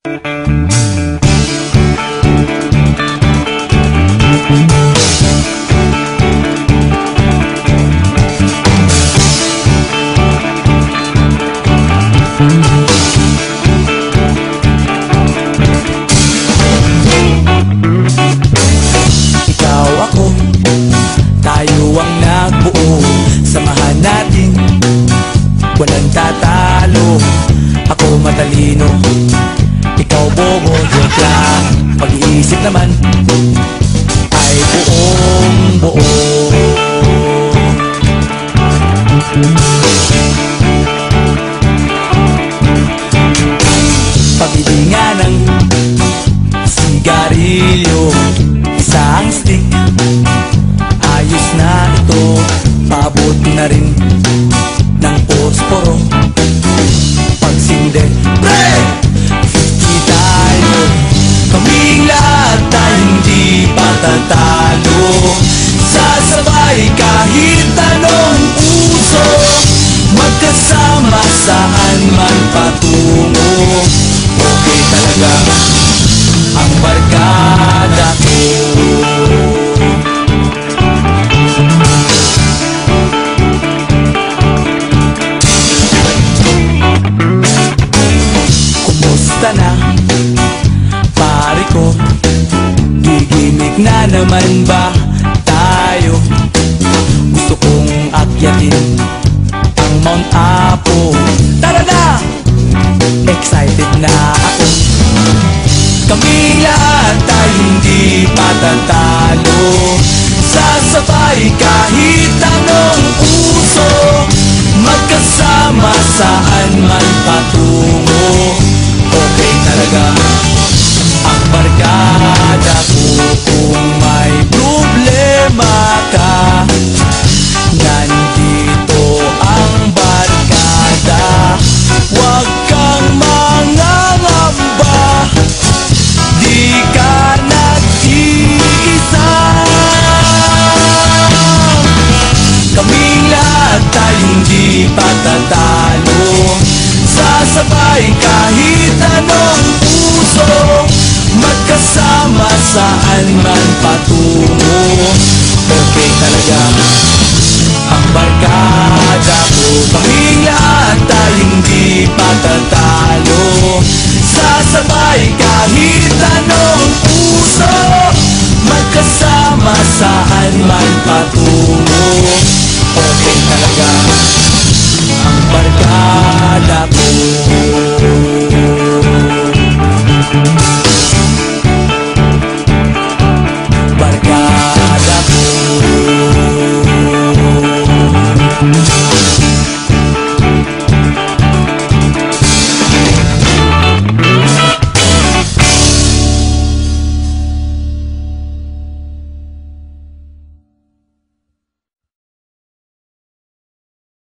Ikaw ako, tayo ang nagbuo. Samahan natin, walang tatalo. Ako matalino, ikaw bobo. Joke lang, pag-iisip naman ay buong buo. Pag-ibingan ng sigarilyo, isang stick, ayos na ito. Paabot na rin ng posporo. Pagsinde, pre! 50 tayo, kaming lahat tayo hindi patatalo. Sasabay kahit anong uso, magkasama saan man patungo. Okay talaga ang barkada ko. Kumusta na, pare ko? Gigimik na naman ba tayo? Gusto kong akyatin ang Mount Apo. Tara na! Excited na ako. Kaming lahat tayo hindi patatalo. Sasabay kahit anong uso, magkasama saan man patungo. Okay talaga ang barkada ko. Kung may problema ka, nandito ang barkada. Huwag kang mangangamba, di ka nag-iisa. Kaming lahat tayo hindi patatalo. Sasabay kahit anong puso, magkasama saan man patungo. Okay talaga ang barkada ko. Kaming lahat tayo hindi patatalo. Sasabay kahit anong puso, magkasama saan man patungo.